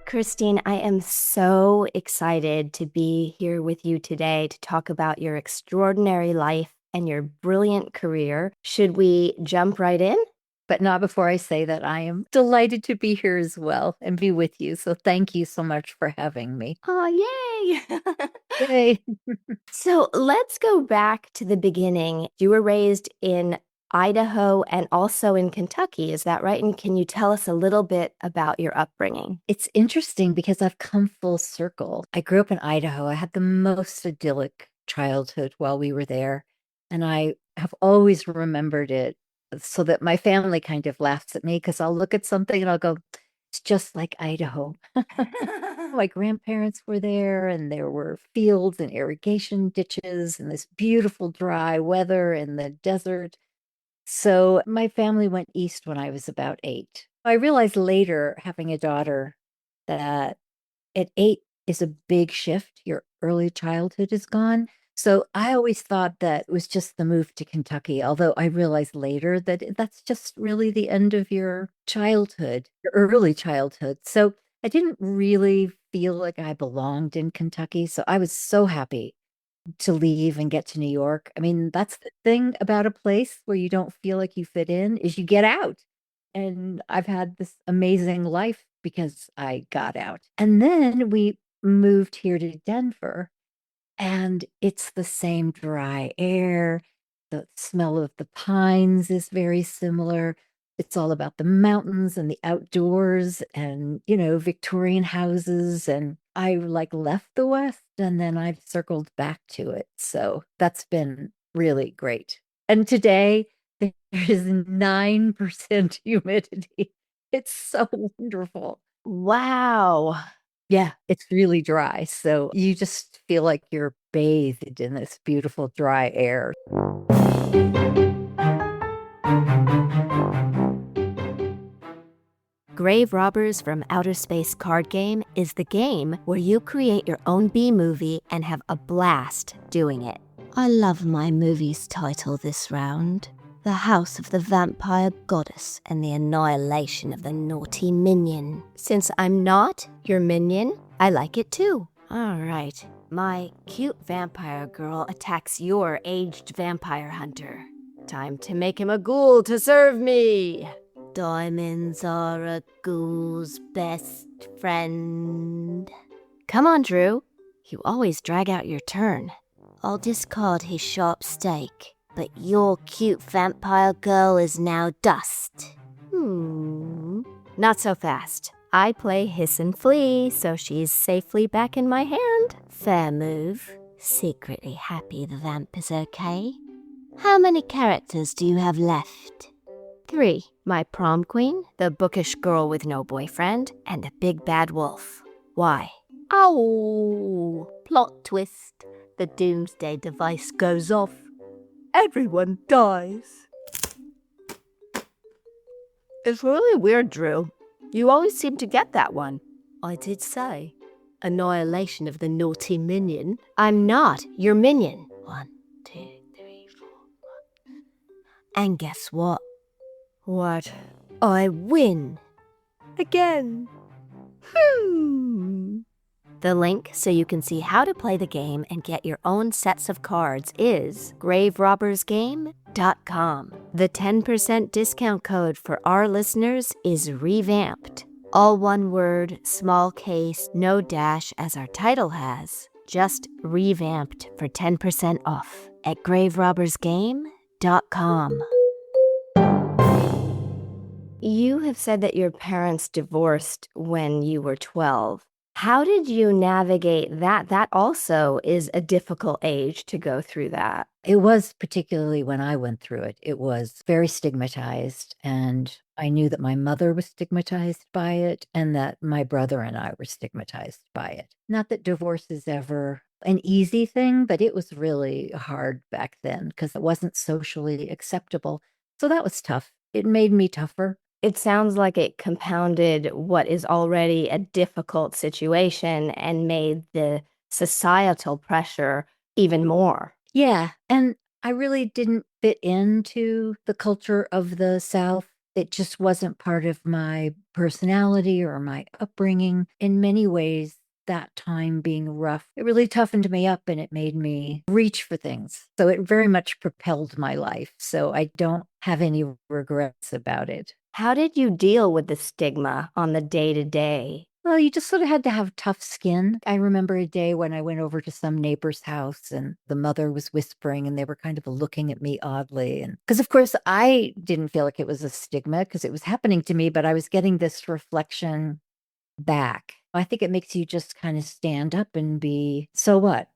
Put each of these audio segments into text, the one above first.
Kristine, I am so excited to be here with you today to talk about your extraordinary life and your brilliant career. Should we jump right in? But not before I say that I am delighted to be here as well and be with you. So thank you so much for having me. Oh, yay! Yay. So let's go back to the beginning. You were raised in Idaho and also in Kentucky, is that right? And can you tell us a little bit about your upbringing? It's interesting because I've come full circle. I grew up in Idaho. I had the most idyllic childhood while we were there. And I have always remembered it so that my family kind of laughs at me because I'll look at something and I'll go, it's just like Idaho. My grandparents were there, and there were fields and irrigation ditches and this beautiful dry weather in the desert. So my family went east when I was about 8. I realized later, having a daughter, that at 8 is a big shift. Your early childhood is gone. So I always thought that it was just the move to Kentucky, although I realized later that that's just really the end of your childhood, your early childhood. So I didn't really feel like I belonged in Kentucky. So I was so happy to leave and get to New York. I mean, that's the thing about a place where you don't feel like you fit in is you get out. And I've had this amazing life because I got out. And then we moved here to Denver, and it's the same dry air. The smell of the pines is very similar. It's all about the mountains and the outdoors and, Victorian houses. And I like left the West and then I've circled back to it. So that's been really great. And today there is 9% humidity. It's so wonderful. Wow. Yeah, it's really dry. So you just feel like you're bathed in this beautiful dry air. Grave Robbers from Outer Space card game is the game where you create your own B-movie and have a blast doing it. I love my movie's title this round. The House of the Vampire Goddess and the Annihilation of the Naughty Minion. Since I'm not your minion, I like it too. Alright, my cute vampire girl attacks your aged vampire hunter. Time to make him a ghoul to serve me! Diamonds are a ghoul's best friend. Come on, Drew. You always drag out your turn. I'll discard his sharp stake, but your cute vampire girl is now dust. Not so fast. I play Hiss and Flee, so she's safely back in my hand. Fair move. Secretly happy the vamp is okay. How many characters do you have left? 3. My prom queen, the bookish girl with no boyfriend, and the big bad wolf. Why? Oh, plot twist. The doomsday device goes off. Everyone dies. It's really weird, Drew. You always seem to get that one. I did say. Annihilation of the naughty minion. I'm not your minion. 1, 2, 3, 4. And guess what? What? I win. Again. The link so you can see how to play the game and get your own sets of cards is graverobbersgame.com. The 10% discount code for our listeners is Re-Vamped. All one word, small case, no dash as our title has. Just Re-Vamped for 10% off at graverobbersgame.com. You have said that your parents divorced when you were 12. How did you navigate that? That also is a difficult age to go through that. It was particularly when I went through it. It was very stigmatized, and I knew that my mother was stigmatized by it and that my brother and I were stigmatized by it. Not that divorce is ever an easy thing, but it was really hard back then because it wasn't socially acceptable. So that was tough. It made me tougher. It sounds like it compounded what is already a difficult situation and made the societal pressure even more. Yeah, and I really didn't fit into the culture of the South. It just wasn't part of my personality or my upbringing. In many ways, that time being rough, it really toughened me up and it made me reach for things. So it very much propelled my life. So I don't have any regrets about it. How did you deal with the stigma on the day to day? Well, you just sort of had to have tough skin. I remember a day when I went over to some neighbor's house and the mother was whispering and they were kind of looking at me oddly. And because, of course, I didn't feel like it was a stigma because it was happening to me, but I was getting this reflection back. I think it makes you just kind of stand up and be, so what,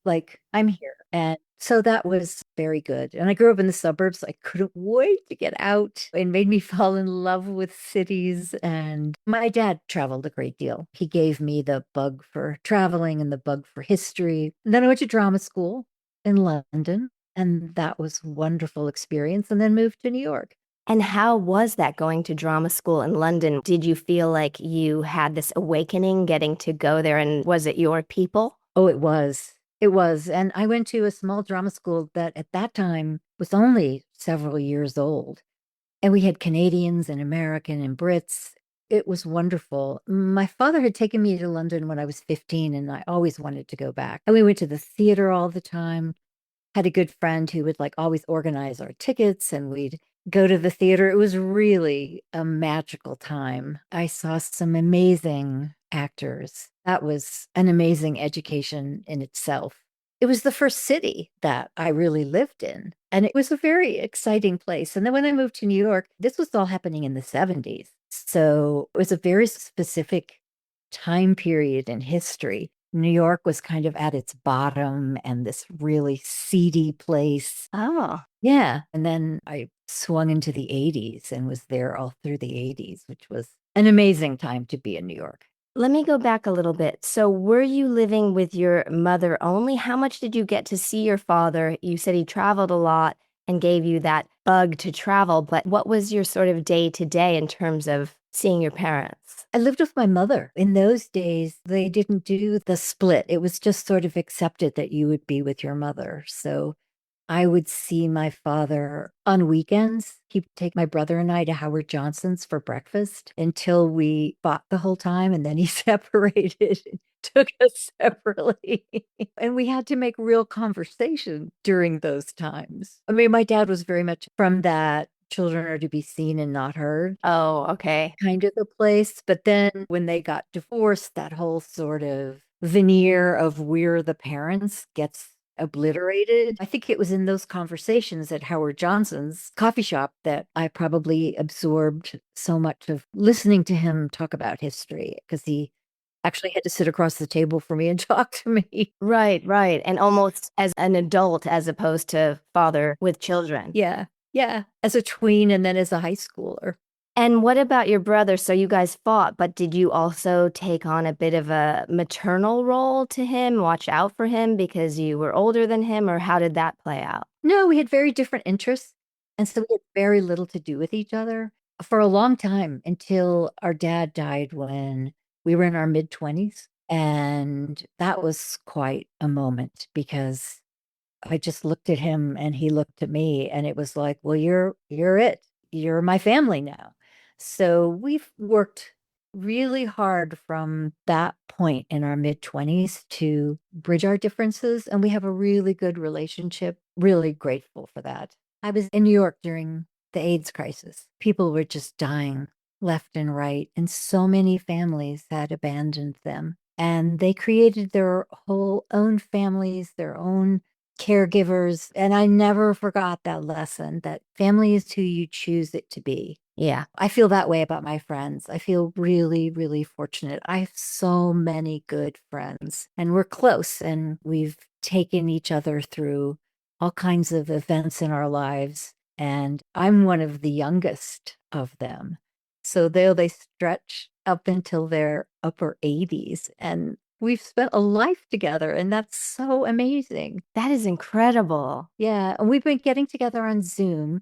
like I'm here. And so that was very good. And I grew up in the suburbs. I couldn't wait to get out. It made me fall in love with cities. And my dad traveled a great deal. He gave me the bug for traveling and the bug for history. And then I went to drama school in London. And that was a wonderful experience. And then moved to New York. And how was that going to drama school in London? Did you feel like you had this awakening getting to go there? And was it your people? Oh, it was. It was. And I went to a small drama school that at that time was only several years old. And we had Canadians and American and Brits. It was wonderful. My father had taken me to London when I was 15, and I always wanted to go back. And we went to the theater all the time. Had a good friend who would like always organize our tickets and we'd go to the theater. It was really a magical time. I saw some amazing actors. That was an amazing education in itself. It was the first city that I really lived in, and it was a very exciting place. And then when I moved to New York, this was all happening in the 70s. So it was a very specific time period in history. New York was kind of at its bottom and this really seedy place. Oh. Yeah. And then I swung into the 80s and was there all through the 80s, which was an amazing time to be in New York. Let me go back a little bit. So were you living with your mother only? How much did you get to see your father? You said he traveled a lot and gave you that bug to travel, but what was your sort of day to day in terms of seeing your parents? I lived with my mother. In those days, they didn't do the split. It was just sort of accepted that you would be with your mother. So I would see my father on weekends. He'd take my brother and I to Howard Johnson's for breakfast until we fought the whole time. And then he separated and took us separately. And we had to make real conversation during those times. I mean, my dad was very much from that children are to be seen and not heard Oh, okay. kind of a place. But then when they got divorced, that whole sort of veneer of we're the parents gets obliterated. I think it was in those conversations at Howard Johnson's coffee shop that I probably absorbed so much of listening to him talk about history because he actually had to sit across the table for me and talk to me. Right, right. And almost as an adult as opposed to father with children. Yeah. Yeah. As a tween and then as a high schooler. And what about your brother? So you guys fought, but did you also take on a bit of a maternal role to him, watch out for him because you were older than him, or how did that play out? No, we had very different interests. And so we had very little to do with each other for a long time until our dad died when we were in our mid-20s. And that was quite a moment because I just looked at him and he looked at me and it was like, well, you're it. You're my family now. So we've worked really hard from that point in our mid-20s to bridge our differences. And we have a really good relationship. Really grateful for that. I was in New York during the AIDS crisis. People were just dying left and right. And so many families had abandoned them. And they created their whole own families, their own caregivers. And I never forgot that lesson that family is who you choose it to be. Yeah. I feel that way about my friends. I feel really, really fortunate. I have so many good friends and we're close and we've taken each other through all kinds of events in our lives. And I'm one of the youngest of them. So they stretch up until their upper 80s. And we've spent a life together, and that's so amazing. That is incredible. Yeah. And we've been getting together on Zoom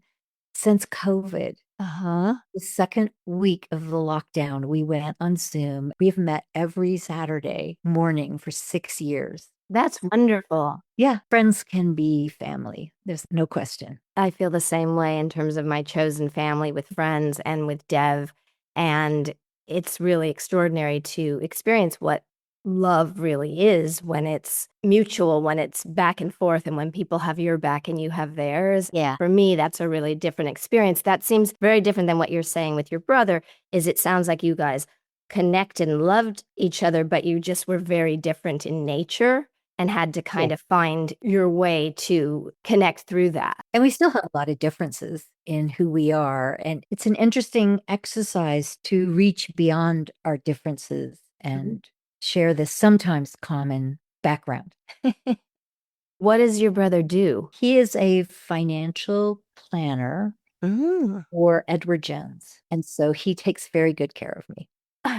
since COVID. Uh-huh. The second week of the lockdown, we went on Zoom. We've met every Saturday morning for 6 years. That's wonderful. Yeah, friends can be family. There's no question. I feel the same way in terms of my chosen family with friends and with Dev. And it's really extraordinary to experience what love really is when it's mutual, when it's back and forth, and when people have your back and you have theirs. Yeah. For me, that's a really different experience. That seems very different than what you're saying with your brother, is it sounds like you guys connected and loved each other, but you just were very different in nature and had to kind of find your way to connect through that. And we still have a lot of differences in who we are. And it's an interesting exercise to reach beyond our differences and share this sometimes common background. What does your brother do? He is a financial planner for Edward Jones. And so he takes very good care of me.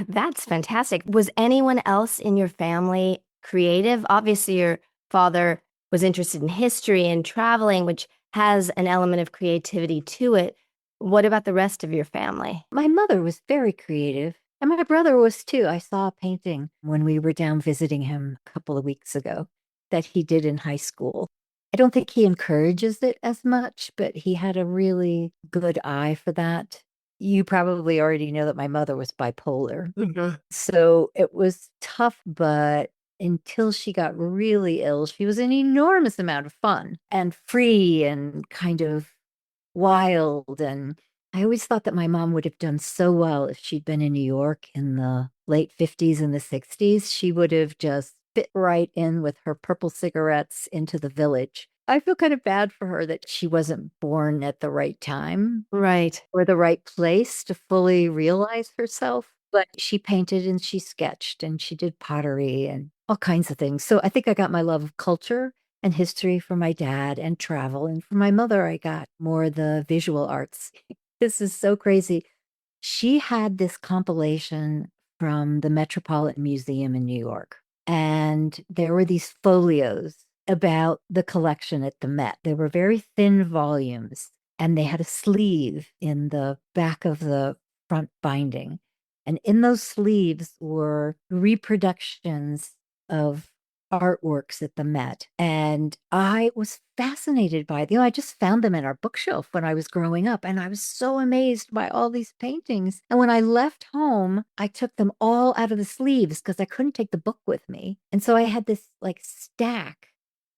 That's fantastic. Was anyone else in your family creative? Obviously, your father was interested in history and traveling, which has an element of creativity to it. What about the rest of your family? My mother was very creative, and my brother was too. I saw a painting when we were down visiting him a couple of weeks ago that he did in high school. I don't think he encourages it as much, but he had a really good eye for that. You probably already know that my mother was bipolar. So it was tough, but until she got really ill, she was an enormous amount of fun and free and kind of wild. And I always thought that my mom would have done so well if she'd been in New York in the late 50s and the 60s. She would have just fit right in with her purple cigarettes into the village. I feel kind of bad for her that she wasn't born at the right time. Right. Or the right place to fully realize herself. But she painted and she sketched and she did pottery and all kinds of things. So I think I got my love of culture and history from my dad and travel. And from my mother, I got more the visual arts. This is so crazy. She had this compilation from the Metropolitan Museum in New York. And there were these folios about the collection at the Met. They were very thin volumes, and they had a sleeve in the back of the front binding. And in those sleeves were reproductions of artworks at the Met. And I was fascinated by them. I just found them in our bookshelf when I was growing up. And I was so amazed by all these paintings. And when I left home, I took them all out of the sleeves because I couldn't take the book with me. And so I had this like stack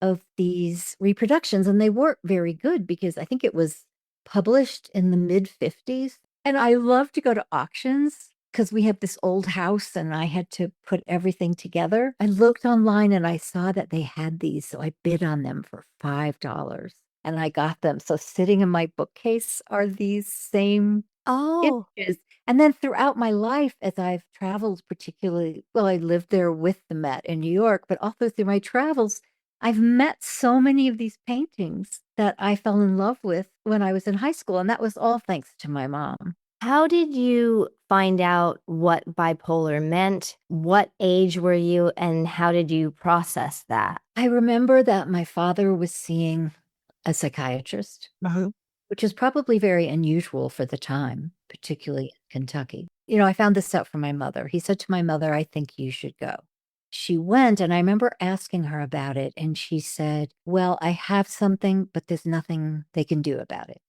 of these reproductions, and they weren't very good because I think it was published in the mid 50s. And I love to go to auctions because we have this old house and I had to put everything together. I looked online and I saw that they had these. So I bid on them for $5 and I got them. So sitting in my bookcase are these same images. And then throughout my life, as I've traveled, particularly, well, I lived there with the Met in New York, but also through my travels, I've met so many of these paintings that I fell in love with when I was in high school. And that was all thanks to my mom. How did you find out what bipolar meant? What age were you, and how did you process that? I remember that my father was seeing a psychiatrist, which is probably very unusual for the time, particularly in Kentucky. You know, I found this out from my mother. He said to my mother, I think you should go. She went, and I remember asking her about it, and she said, well, I have something, but there's nothing they can do about it.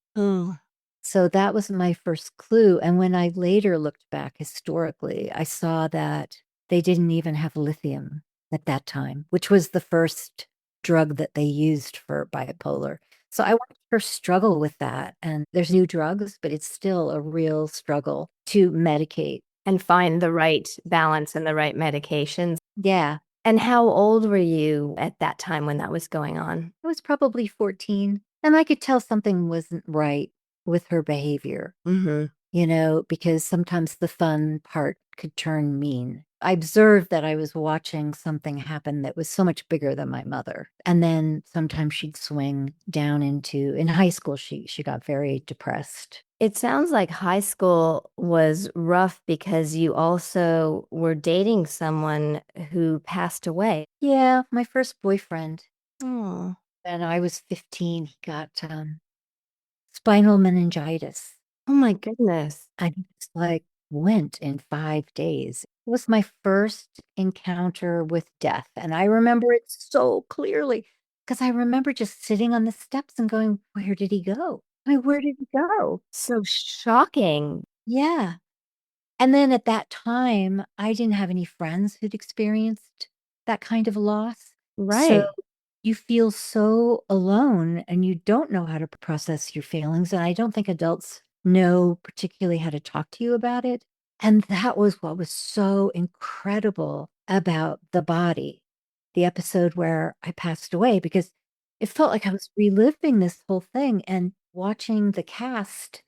So that was my first clue. And when I later looked back historically, I saw that they didn't even have lithium at that time, which was the first drug that they used for bipolar. So I watched her struggle with that. And there's new drugs, but it's still a real struggle to medicate. And find the right balance and the right medications. Yeah. And how old were you at that time when that was going on? I was probably 14. And I could tell something wasn't right with her behavior, you know, because sometimes the fun part could turn mean. I observed that I was watching something happen that was so much bigger than my mother. And then sometimes she'd swing down into, in high school, she got very depressed. It sounds like high school was rough because you also were dating someone who passed away. Yeah, my first boyfriend. Oh. And I was 15. He got spinal meningitis. Oh my goodness. And he just like went in 5 days. was my first encounter with death. And I remember it so clearly because I remember just sitting on the steps and going, where did he go? I mean, where did he go? So shocking. Yeah. And then at that time, I didn't have any friends who'd experienced that kind of loss. So Right. you feel so alone and you don't know how to process your feelings. And I don't think adults know particularly how to talk to you about it. And that was what was so incredible about The Body, the episode where I passed away, because it felt like I was reliving this whole thing and watching the cast.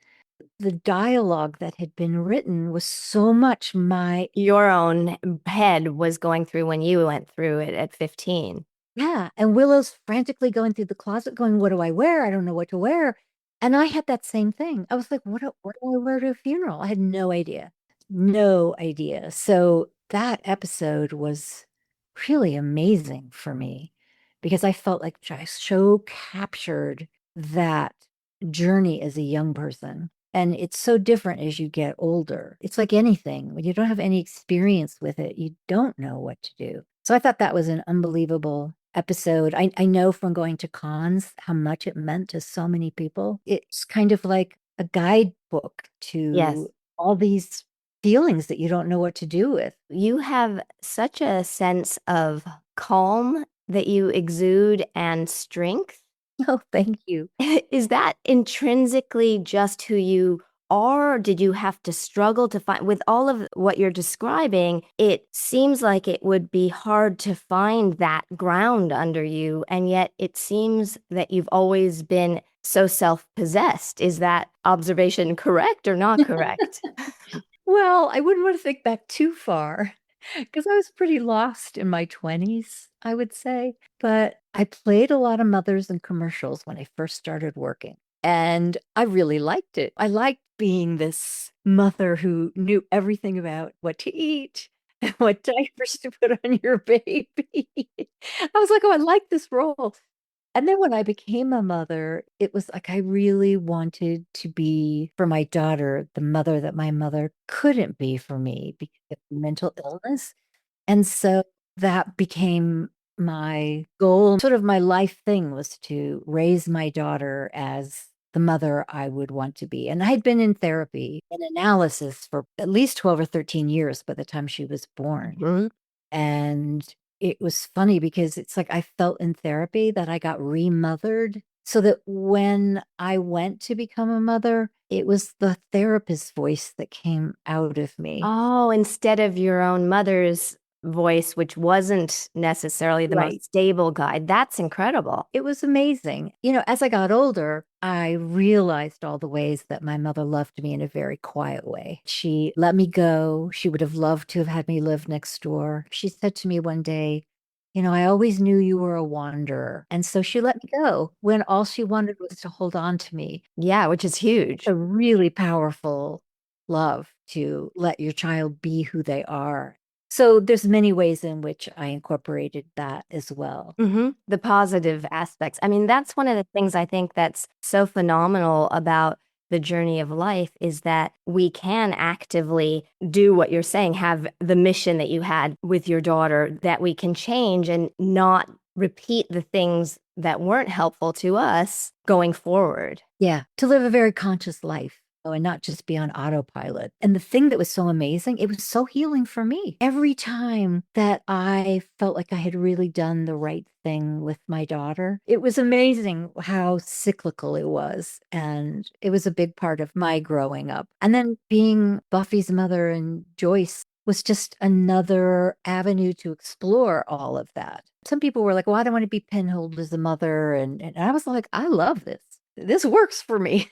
The dialogue that had been written was so much my, Your own head was going through when you went through it at 15. yeah. And Willow's frantically going through the closet going, what do I wear? I don't know what to wear. And I had that same thing. I was like, what do I wear to a funeral? I had no idea. No idea. So that episode was really amazing for me because I felt like I so captured that journey as a young person. And it's so different as you get older. It's like anything. When you don't have any experience with it, you don't know what to do. So I thought that was an unbelievable episode. I know from going to cons how much it meant to so many people. It's kind of like a guidebook Yes. to all these feelings that you don't know what to do with. You have such a sense of calm that you exude and strength. Oh, thank you. Is that intrinsically just who you are? Or did you have to struggle to find, with all of what you're describing, it seems like it would be hard to find that ground under you. And yet it seems that you've always been so self-possessed. Is that observation correct or not correct? Well, I wouldn't want to think back too far because I was pretty lost in my 20s, I would say. But I played a lot of mothers in commercials when I first started working, and I really liked it. I liked being this mother who knew everything about what to eat and what diapers to put on your baby. I was like, oh, I like this role. And then when I became a mother, it was like I really wanted to be for my daughter the mother that my mother couldn't be for me because of mental illness. And so that became my goal. Sort of my life thing was to raise my daughter as the mother I would want to be. And I had been in therapy and analysis for at least 12 or 13 years by the time she was born. Mhm. And it was funny because it's like I felt in therapy that I got remothered so that when I went to become a mother, it was the therapist's voice that came out of me. Oh, instead of your own mother's voice, which wasn't necessarily the Right. most stable guide. That's incredible. It was amazing. You know, as I got older, I realized all the ways that my mother loved me in a very quiet way. She let me go. She would have loved to have had me live next door. She said to me one day, you know, I always knew you were a wanderer. And so she let me go when all she wanted was to hold on to me. Yeah, which is huge. A really powerful love to let your child be who they are. So there's many ways in which I incorporated that as well. The positive aspects. I mean, that's one of the things I think that's so phenomenal about the journey of life is that we can actively do what you're saying, have the mission that you had with your daughter, that we can change and not repeat the things that weren't helpful to us going forward. Yeah, to live a very conscious life. Oh, and not just be on autopilot. And the thing that was so amazing, it was so healing for me. Every time that I felt like I had really done the right thing with my daughter, it was amazing how cyclical it was. And it was a big part of my growing up. And then being Buffy's mother and Joyce was just another avenue to explore all of that. Some people were like, well, I don't want to be pinholed as a mother. And I was like, I love this. This works for me.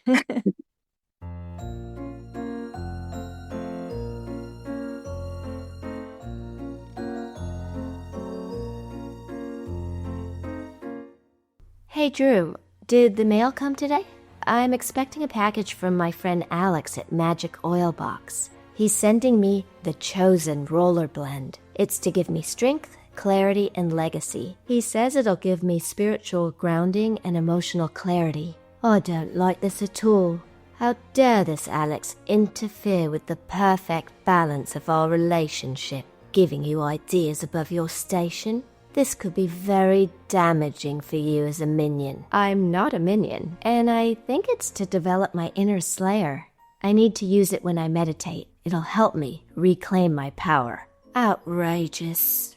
Hey, Drew, did the mail come today? I'm expecting a package from my friend Alex at Magic Oil Box. He's sending me the Chosen Roller Blend. It's to give me strength, clarity, and legacy. He says it'll give me spiritual grounding and emotional clarity. I don't like this at all. How dare this Alex interfere with the perfect balance of our relationship, giving you ideas above your station? This could be very damaging for you as a minion. I'm not a minion, and I think it's to develop my inner slayer. I need to use it when I meditate. It'll help me reclaim my power. Outrageous.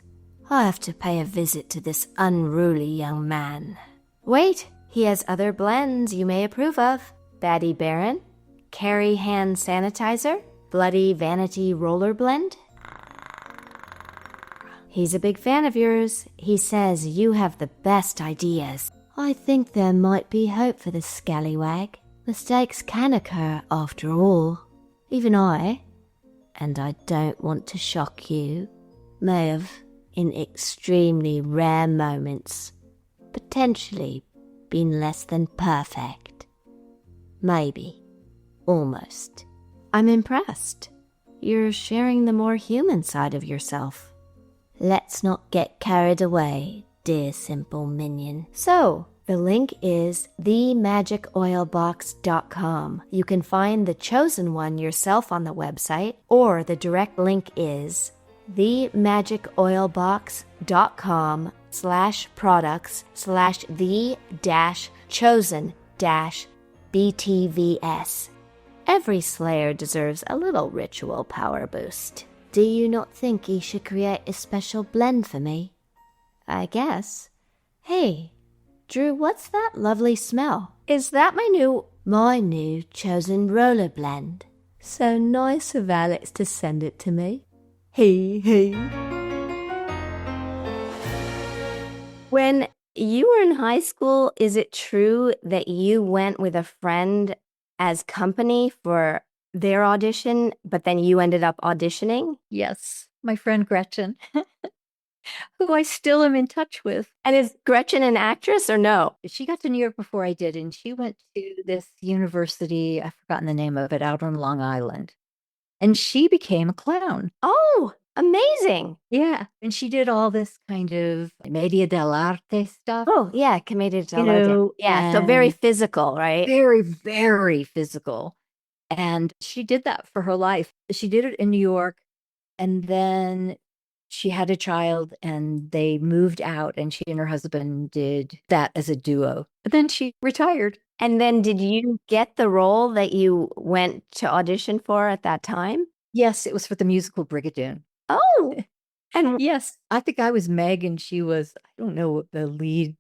I'll have to pay a visit to this unruly young man. Wait, he has other blends you may approve of. Batty Baron, Carry Hand Sanitizer, Bloody Vanity Roller Blend. He's a big fan of yours. He says you have the best ideas. I think there might be hope for the scallywag. Mistakes can occur after all. Even I, and I don't want to shock you, may have, in extremely rare moments, potentially been less than perfect. Maybe. Almost. I'm impressed. You're sharing the more human side of yourself. Let's not get carried away, dear simple minion. So, the link is themagicoilbox.com. You can find the chosen one yourself on the website, or the direct link is themagicoilbox.com/products/the-chosen-BTVS. Every Slayer deserves a little ritual power boost. Do you not think you should create a special blend for me? I guess. Hey, Drew, what's that lovely smell? Is that my new chosen roller blend? So nice of Alex to send it to me. Hey. When you were in high school, is it true that you went with a friend as company for their audition, but then you ended up auditioning? Yes, my friend Gretchen, who I still am in touch with. And is Gretchen an actress or no? She got to New York before I did, and she went to this university, I've forgotten the name of it, out on Long Island. And she became a clown. Oh, amazing. Yeah. And she did all this kind of media dell'arte stuff. Oh, yeah, commedia dell'arte. Yeah, so very physical, right? Very, very physical. And she did that for her life. She did it in New York, and then she had a child, and they moved out, and she and her husband did that as a duo. But then she retired. And then did you get the role that you went to audition for at that time? Yes, it was for the musical Brigadoon. Oh, and yes, I think I was Meg, and she was, I don't know, the lead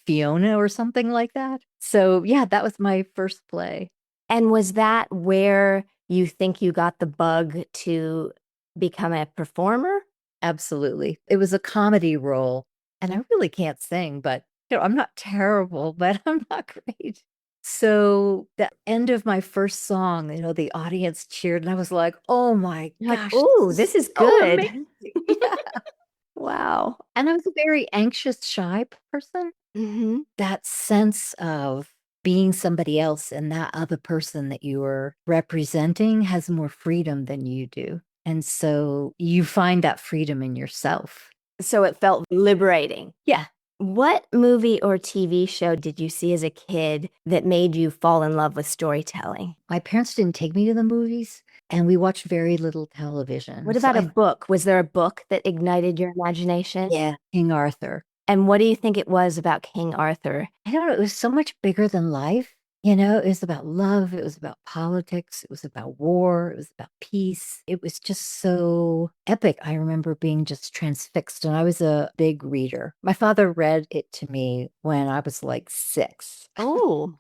Fiona or something like that. So yeah, that was my first play. And was that where you think you got the bug to become a performer? Absolutely. It was a comedy role, and I really can't sing, but I'm not terrible, but I'm not great. So the end of my first song, the audience cheered, and I was like, oh my gosh. Oh, this is good. Yeah. Wow. And I was a very anxious, shy person. Mm-hmm. That sense of being somebody else, and that other person that you are representing has more freedom than you do. And so you find that freedom in yourself. So it felt liberating. Yeah. What movie or TV show did you see as a kid that made you fall in love with storytelling? My parents didn't take me to the movies, and we watched very little television. What about a book? Was there a book that ignited your imagination? Yeah, King Arthur. And what do you think it was about King Arthur? I don't know. It was so much bigger than life. It was about love. It was about politics. It was about war. It was about peace. It was just so epic. I remember being just transfixed, and I was a big reader. My father read it to me when I was like 6. Oh,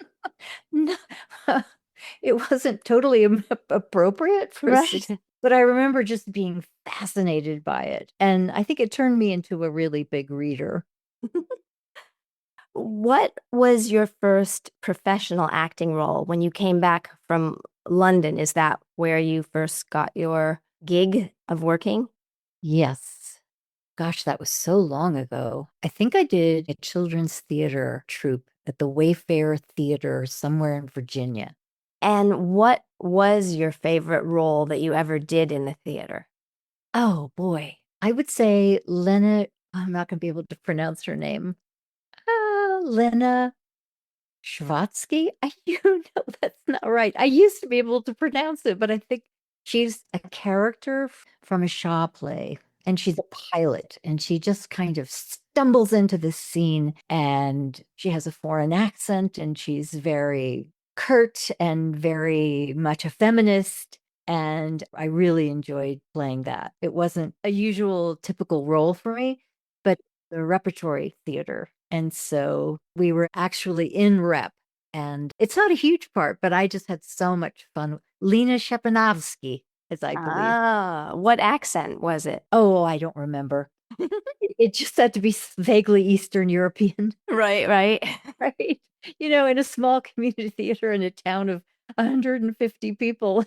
No, it wasn't totally appropriate for right. 6, but I remember just being fascinated by it. And I think it turned me into a really big reader. What was your first professional acting role when you came back from London? Is that where you first got your gig of working? Yes. Gosh, that was so long ago. I think I did a children's theater troupe at the Wayfarer Theater somewhere in Virginia. And what was your favorite role that you ever did in the theater? Oh, boy. I would say Lena, I'm not going to be able to pronounce her name. Lena Schwatsky? I that's not right. I used to be able to pronounce it, but I think she's a character from a Shaw play, and she's a pilot, and she just kind of stumbles into this scene, and she has a foreign accent, and she's very curt and very much a feminist. And I really enjoyed playing that. It wasn't a usual typical role for me, but the repertory theater. And so we were actually in rep. And it's not a huge part, but I just had so much fun. Lena Shepanovsky, as I believe. Ah, what accent was it? Oh, I don't remember. It just had to be vaguely Eastern European, Right, right. right? In a small community theater in a town of 150 people,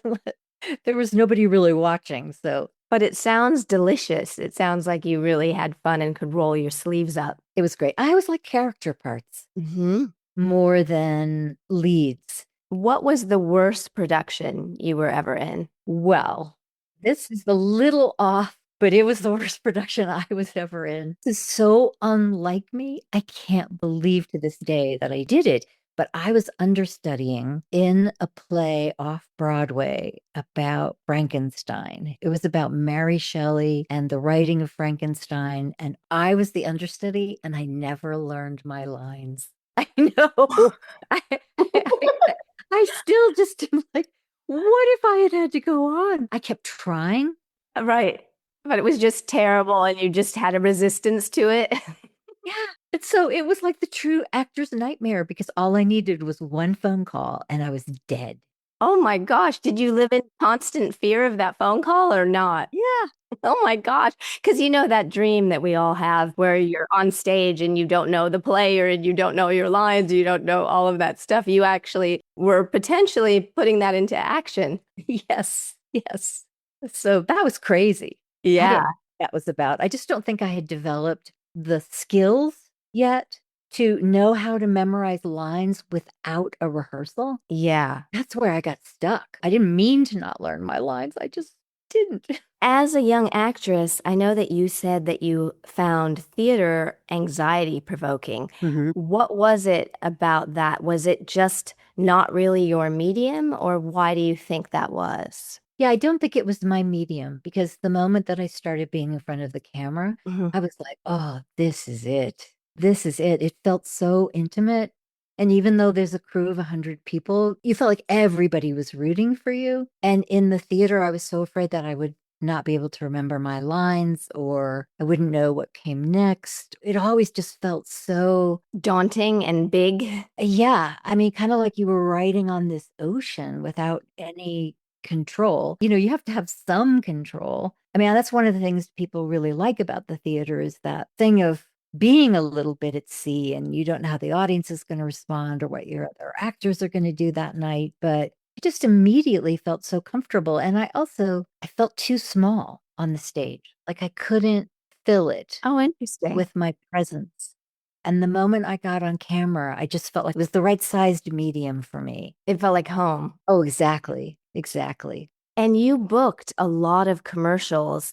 there was nobody really watching. So But it sounds delicious. It sounds like you really had fun and could roll your sleeves up. it was great. I always like character parts Mm-hmm. more than leads. What was the worst production you were ever in? Well, this is a little off, but it was the worst production I was ever in. This is so unlike me. I can't believe to this day that I did it. But I was understudying in a play off Broadway about Frankenstein. It was about Mary Shelley and the writing of Frankenstein. And I was the understudy, and I never learned my lines. I know. I, I still just am like, what if I had to go on? I kept trying. Right. But it was just terrible and you just had a resistance to it. Yeah. And so it was like the true actor's nightmare because all I needed was one phone call and I was dead. Oh my gosh. Did you live in constant fear of that phone call or not? Yeah. Oh my gosh. Because you know that dream that we all have where you're on stage and you don't know the player and you don't know your lines, you don't know all of that stuff. You actually were potentially putting that into action. Yes. Yes. So that was crazy. I don't Yeah. know what that was about. I just don't think I had developed the skills yet to know how to memorize lines without a rehearsal. Yeah. That's where I got stuck. I didn't mean to not learn my lines. I just didn't. As a young actress, I know that you said that you found theater anxiety provoking. Mhm. What was it about that? Was it just not really your medium, or why do you think that was? Yeah, I don't think it was my medium because the moment that I started being in front of the camera, Mhm. I was like, oh, this is it. This is it. It felt so intimate. And even though there's a crew of 100 people, you felt like everybody was rooting for you. And in the theater, I was so afraid that I would not be able to remember my lines or I wouldn't know what came next. It always just felt so, Daunting and big. yeah. I mean, kind of like you were riding on this ocean without any control. You have to have some control. I mean, that's one of the things people really like about the theater is that thing of being a little bit at sea and you don't know how the audience is going to respond or what your other actors are going to do that night. But I just immediately felt so comfortable. And I felt too small on the stage. Like I couldn't fill it Oh, interesting. with my presence. And the moment I got on camera, I just felt like it was the right sized medium for me. It felt like home. Oh, exactly. Exactly. And you booked a lot of commercials,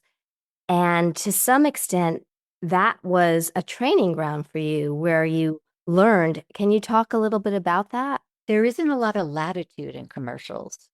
and to some extent, that was a training ground for you where you learned. Can you talk a little bit about that? There isn't a lot of latitude in commercials.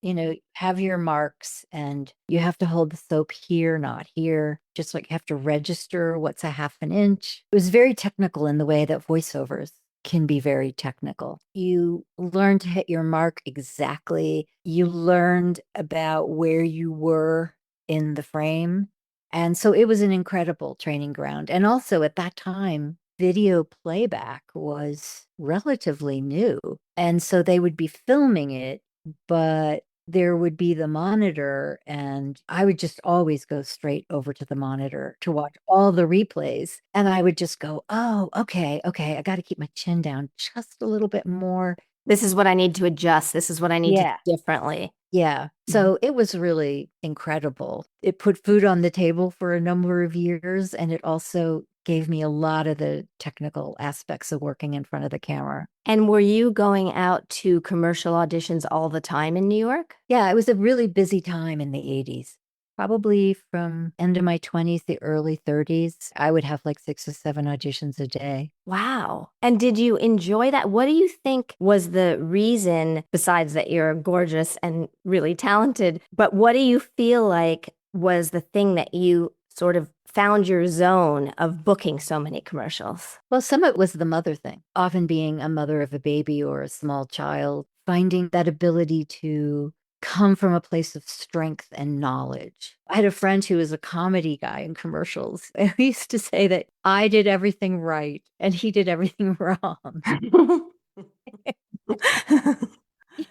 Have your marks and you have to hold the soap here, not here. Just like you have to register what's a half an inch. It was very technical in the way that voiceovers can be very technical. You learn to hit your mark exactly. You learned about where you were in the frame. And so it was an incredible training ground. And also at that time, video playback was relatively new. And so they would be filming it, but there would be the monitor, and I would just always go straight over to the monitor to watch all the replays. And I would just go, oh, okay, okay, I got to keep my chin down just a little bit more. This is what I need to adjust. This is what I need to Yeah. do differently. Yeah. So it was really incredible. It put food on the table for a number of years, and it also gave me a lot of the technical aspects of working in front of the camera. And were you going out to commercial auditions all the time in New York? Yeah, it was a really busy time in the 80s. Probably from end of my 20s, the early 30s, I would have like 6 or 7 auditions a day. Wow. And did you enjoy that? What do you think was the reason, besides that you're gorgeous and really talented, but what do you feel like was the thing that you sort of found your zone of booking so many commercials? Well, some of it was the mother thing, often being a mother of a baby or a small child, finding that ability to come from a place of strength and knowledge. I had a friend who was a comedy guy in commercials. And we used to say that I did everything right and he did everything wrong.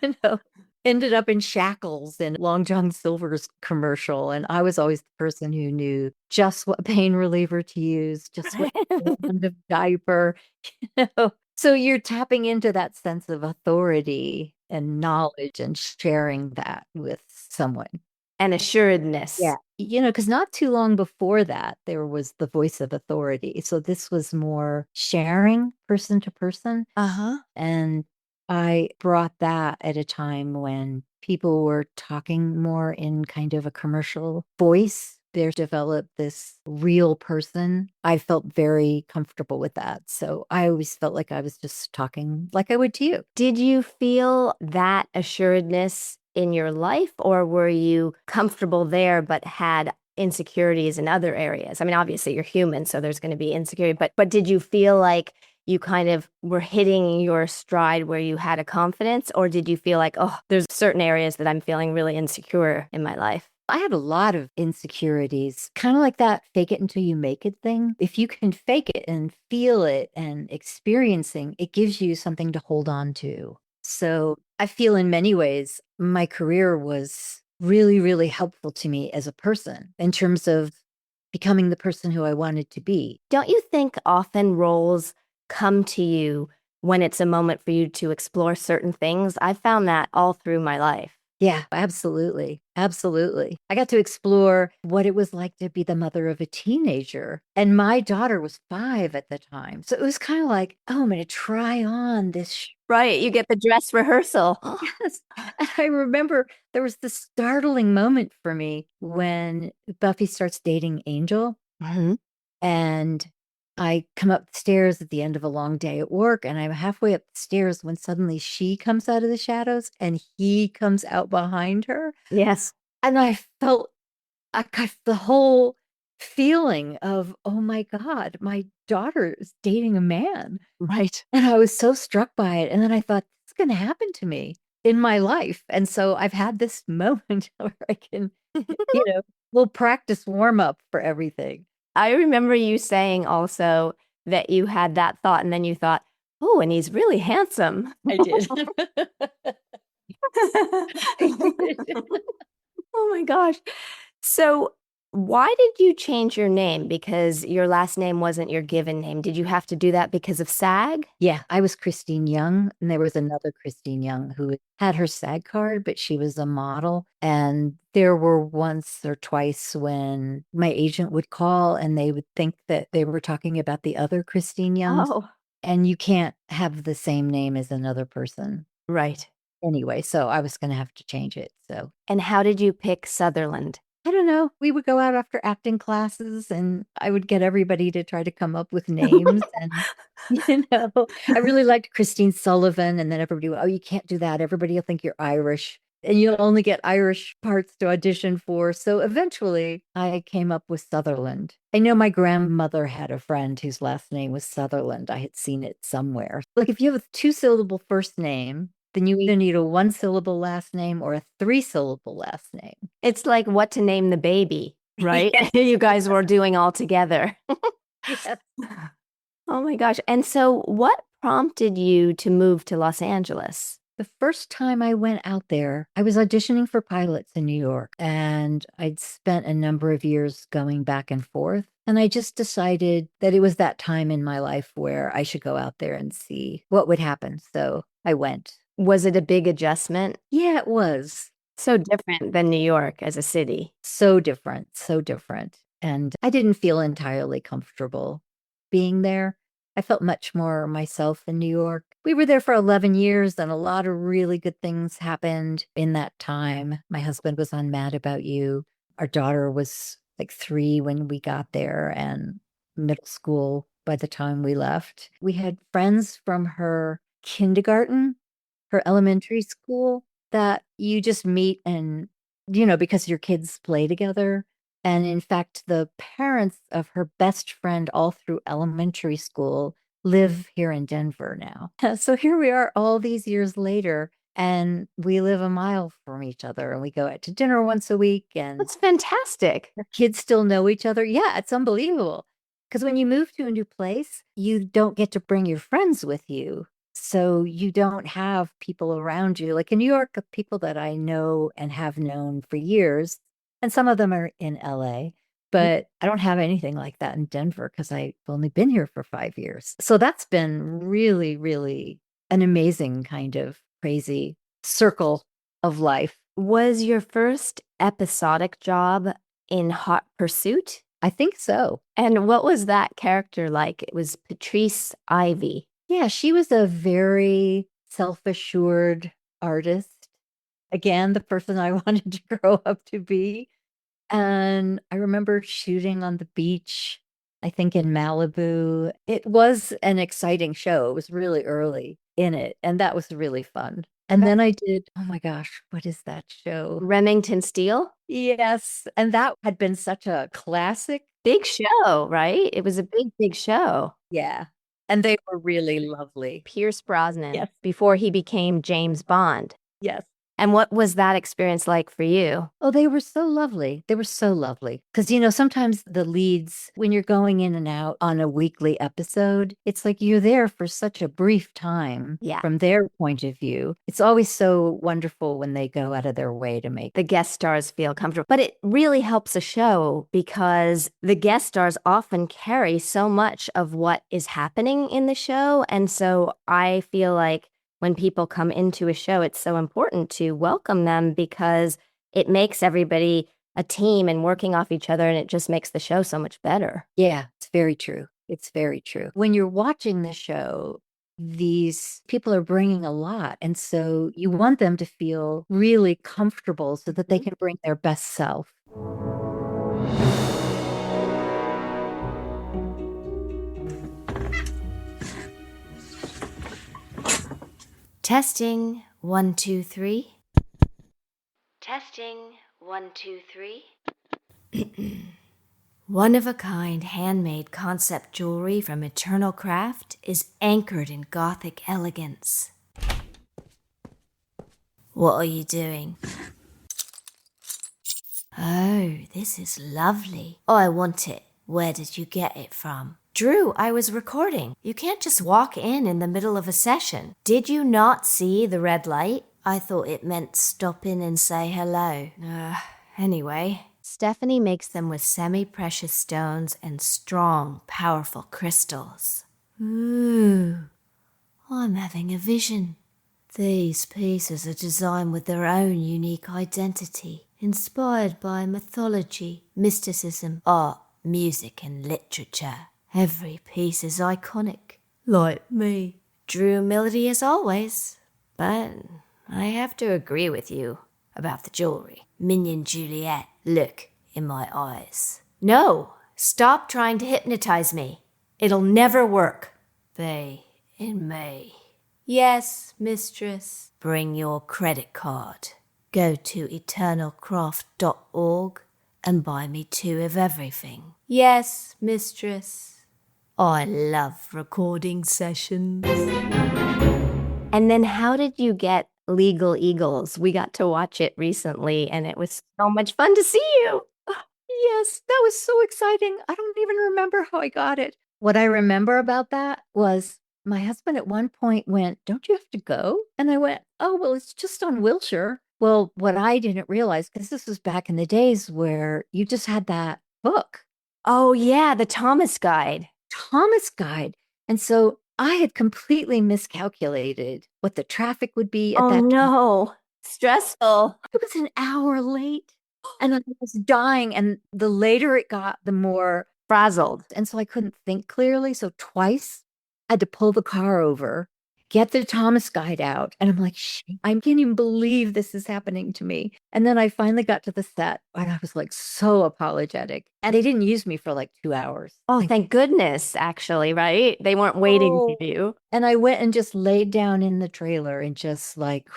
You know, ended up in shackles in Long John Silver's commercial. And I was always the person who knew just what pain reliever to use, just what kind of diaper, you know. So you're tapping into that sense of authority and knowledge and sharing that with someone. And assuredness. You know, because not too long before that, there was the voice of authority. So this was more sharing person to person. Uh-huh. And I brought that at a time when people were talking more in kind of a commercial voice. There's developed this real person. I felt very comfortable with that. So I always felt like I was just talking like I would to you. Did you feel that assuredness in your life, or were you comfortable there but had insecurities in other areas? I mean, obviously you're human, so there's going to be insecurity, but did you feel like you kind of were hitting your stride where you had a confidence, or did you feel like, oh, there's certain areas that I'm feeling really insecure in my life? I had a lot of insecurities, kind of like that fake it until you make it thing. If you can fake it and feel it and experiencing, it gives you something to hold on to. So I feel in many ways my career was really, really helpful to me as a person in terms of becoming the person who I wanted to be. Don't you think often roles come to you when it's a moment for you to explore certain things? I found that all through my life. Yeah, absolutely. Absolutely. I got to explore what it was like to be the mother of a teenager. And my daughter was 5 at the time. So it was kind of like, oh, I'm going to try on this. Right. You get the dress rehearsal. Yes. And I remember there was this startling moment for me when Buffy starts dating Angel. Mhm. And I come up the stairs at the end of a long day at work, and I'm halfway up the stairs when suddenly she comes out of the shadows and he comes out behind her. Yes. And I felt I got the whole feeling of, oh my God, my daughter is dating a man. Right. And I was so struck by it. And then I thought, this is going to happen to me in my life. And so I've had this moment where I can, little practice warm up for everything. I remember you saying also that you had that thought and then you thought, oh, and he's really handsome. I did. Oh my gosh. So, why did you change your name? Because your last name wasn't your given name. Did you have to do that because of SAG? Yeah, I was Kristine Young, and there was another Kristine Young who had her SAG card, but she was a model. And there were once or twice when my agent would call and they would think that they were talking about the other Kristine Youngs. Oh, And you can't have the same name as another person. right. Anyway, so I was going to have to change it. So And how did you pick Sutherland? I don't know. We would go out after acting classes and I would get everybody to try to come up with names. And, I really liked Kristine Sullivan. And then everybody, oh, you can't do that. Everybody will think you're Irish and you'll only get Irish parts to audition for. So eventually I came up with Sutherland. I know my grandmother had a friend whose last name was Sutherland. I had seen it somewhere. Like if you have a 2-syllable first name, then you either need a 1-syllable last name or a 3-syllable last name. It's like what to name the baby, right? You guys were doing all together. Yes. Oh my gosh. And so, what prompted you to move to Los Angeles? The first time I went out there, I was auditioning for pilots in New York, and I'd spent a number of years going back and forth. And I just decided that it was that time in my life where I should go out there and see what would happen. So I went. Was it a big adjustment? Yeah, it was. So different than New York as a city. So different, so different. And I didn't feel entirely comfortable being there. I felt much more myself in New York. We were there for 11 years and a lot of really good things happened in that time. My husband was on Mad About You. Our daughter was like 3 when we got there and middle school by the time we left. We had friends from her kindergarten, her elementary school that you just meet and, because your kids play together. And in fact, the parents of her best friend all through elementary school live here in Denver now. So here we are all these years later, and we live a mile from each other, and we go out to dinner once a week, and That's fantastic. the kids still know each other. Yeah, it's unbelievable. Because when you move to a new place, you don't get to bring your friends with you. So you don't have people around you. Like in New York, people that I know and have known for years, and some of them are in LA, but I don't have anything like that in Denver because I've only been here for 5 years. So that's been really, really an amazing kind of crazy circle of life. Was your first episodic job in Hot Pursuit? I think so. And what was that character like? It was Patrice Ivy. Yeah, she was a very self-assured artist. Again, the person I wanted to grow up to be. And I remember shooting on the beach, I think in Malibu. It was an exciting show. It was really early in it, and that was really fun. And then I did, oh my gosh, what is that show? Remington Steele? Yes, and that had been such a classic. Big show, right? It was a big, big show. Yeah, and they were really lovely. Pierce Brosnan. Yes. Before he became James Bond. Yes. And what was that experience like for you? Oh, they were so lovely. They were so lovely. Because, sometimes the leads, when you're going in and out on a weekly episode, it's like you're there for such a brief time. Yeah. From their point of view. It's always so wonderful when they go out of their way to make the guest stars feel comfortable. But it really helps a show because the guest stars often carry so much of what is happening in the show. And so I feel like when people come into a show, it's so important to welcome them because it makes everybody a team and working off each other, and it just makes the show so much better. Yeah, it's very true. It's very true. When you're watching the show, these people are bringing a lot. And so you want them to feel really comfortable so that they can bring their best self. Testing 1 2 3. Testing 1 2 3. One-of-a-kind handmade concept jewelry from Eternal Craft is anchored in Gothic elegance. What are you doing? Oh, this is lovely. Oh, I want it. Where did you get it from? Drew, I was recording. You can't just walk in the middle of a session. Did you not see the red light? I thought it meant stop in and say hello. Anyway, Stephanie makes them with semi-precious stones and strong, powerful crystals. Ooh, I'm having a vision. These pieces are designed with their own unique identity, inspired by mythology, mysticism, art, music, and literature. Every piece is iconic, like me. Drew Melody as always, but I have to agree with you about the jewelry. Minion Juliet, look in my eyes. No, stop trying to hypnotize me. It'll never work. They in me. Yes, mistress. Bring your credit card. Go to eternalcraft.org and buy me 2 of everything. Yes, mistress. I love recording sessions. And then how did you get Legal Eagles? We got to watch it recently, and it was so much fun to see you. Yes, that was so exciting. I don't even remember how I got it. What I remember about that was my husband at one point went, "Don't you have to go?" And I went, "Oh, well, it's just on Wilshire." Well, what I didn't realize, because this was back in the days where you just had that book. Oh, yeah, the Thomas Guide. And so I had completely miscalculated what the traffic would be at that time. No, stressful. It was an hour late and I was dying. And the later it got, the more frazzled. And so I couldn't think clearly. So twice I had to pull the car over, get the Thomas guide out. And I'm like, I can't even believe this is happening to me. And then I finally got to the set and I was like so apologetic. And they didn't use me for like 2 hours. Oh, thank goodness, actually, right? They weren't waiting for you. And I went and just laid down in the trailer and just like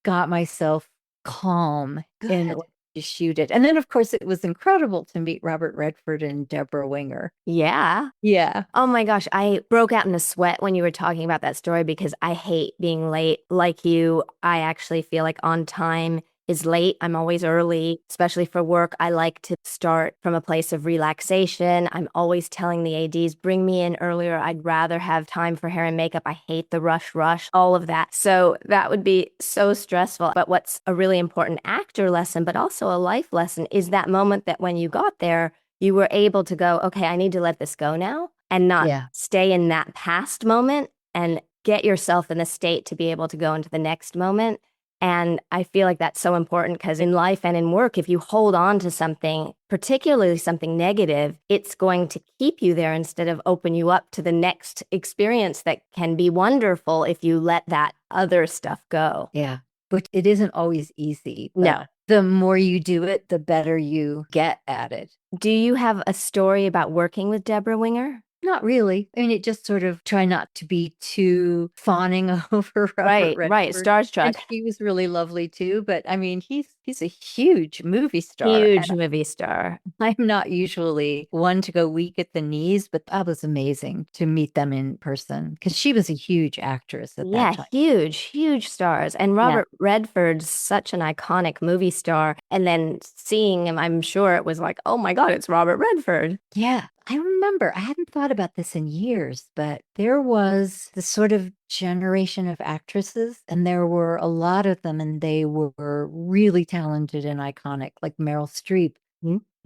got myself calm and to shoot it. And then, of course, it was incredible to meet Robert Redford and Deborah Winger. Yeah. Yeah. Oh my gosh, I broke out in a sweat when you were talking about that story because I hate being late. Like you, I actually feel like on time is late. I'm always early, especially for work. I like to start from a place of relaxation. I'm always telling the ADs, bring me in earlier. I'd rather have time for hair and makeup. I hate the rush, all of that. So that would be so stressful. But what's a really important actor lesson, but also a life lesson, is that moment that when you got there, you were able to go, okay, I need to let this go now and not stay in that past moment and get yourself in the state to be able to go into the next moment. And I feel like that's so important because in life and in work, if you hold on to something, particularly something negative, it's going to keep you there instead of open you up to the next experience that can be wonderful if you let that other stuff go. Yeah. But it isn't always easy. No. The more you do it, the better you get at it. Do you have a story about working with Deborah Winger? Not really. I mean, it just sort of try not to be too fawning over Robert Redford. Right, starstruck. And he was really lovely too. But I mean, he's a huge movie star. Huge movie star. I'm not usually one to go weak at the knees, but that was amazing to meet them in person because she was a huge actress at that time. Huge stars. And Robert Redford's such an iconic movie star. And then seeing him, I'm sure it was like, oh my God, it's Robert Redford. Yeah. I remember, I hadn't thought about this in years, but there was this sort of generation of actresses, and there were a lot of them, and they were really talented and iconic, like Meryl Streep,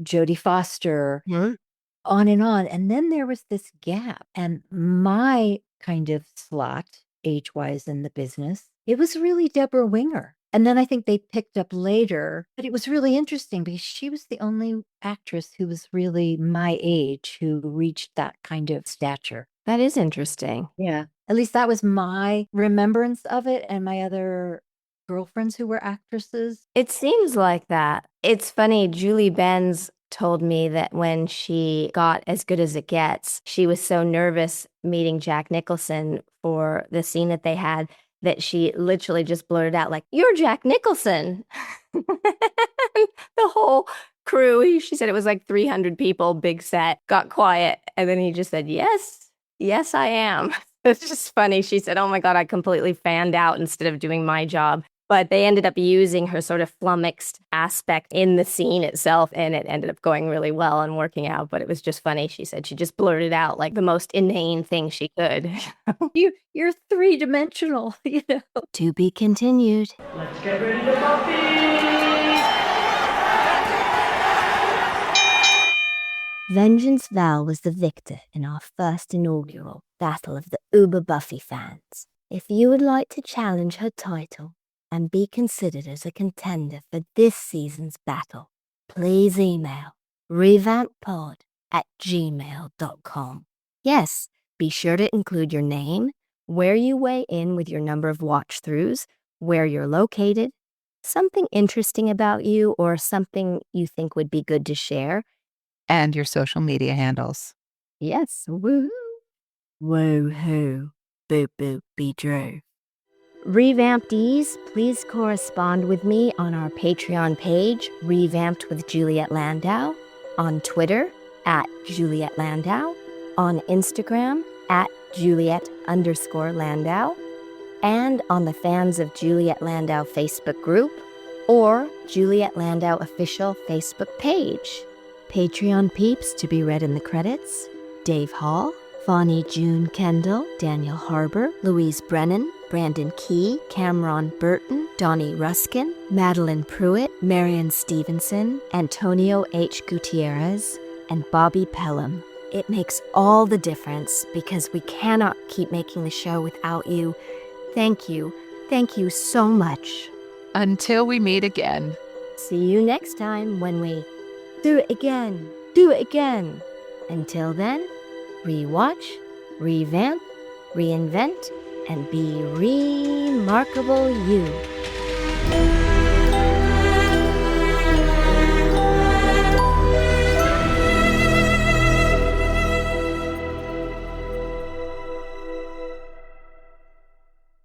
Jodie Foster, on and on. And then there was this gap, and my kind of slot, age-wise in the business, it was really Deborah Winger. And then I think they picked up later, but it was really interesting because she was the only actress who was really my age who reached that kind of stature. That is interesting. Yeah. At least that was my remembrance of it and my other girlfriends who were actresses. It seems like that. It's funny, Julie Benz told me that when she got As Good as It Gets, she was so nervous meeting Jack Nicholson for the scene that they had that she literally just blurted out like, "You're Jack Nicholson." The whole crew, she said it was like 300 people, big set, got quiet. And then he just said, yes, I am. It's just funny. She said, oh my God, I completely fanned out instead of doing my job. But they ended up using her sort of flummoxed aspect in the scene itself, and it ended up going really well and working out. But it was just funny. She said she just blurted out like the most inane thing she could. You're three-dimensional, you know. To be continued. Let's get ready to Buffy! Vengeance Val was the victor in our first inaugural Battle of the Uber Buffy fans. If you would like to challenge her title and be considered as a contender for this season's battle, please email revampedpod@gmail.com. Yes, be sure to include your name, where you weigh in with your number of watch-throughs, where you're located, something interesting about you or something you think would be good to share, and your social media handles. Yes, woohoo! Woohoo! Boop boop be drove. Revamptees, please correspond with me on our Patreon page, Revamped with Juliet Landau, on Twitter, @Juliet Landau, on Instagram, @Juliet_Landau, and on the Fans of Juliet Landau Facebook group, or Juliet Landau official Facebook page. Patreon peeps to be read in the credits: Dave Hall, Fawny June Kendall, Daniel Harbour, Louise Brennan, Brandon Key, Cameron Burton, Donnie Ruskin, Madeline Pruitt, Marion Stevenson, Antonio H. Gutierrez, and Bobby Pelham. It makes all the difference because we cannot keep making the show without you. Thank you. Thank you so much. Until we meet again. See you next time when we do it again. Do it again. Until then, rewatch, revamp, reinvent, and be remarkable you.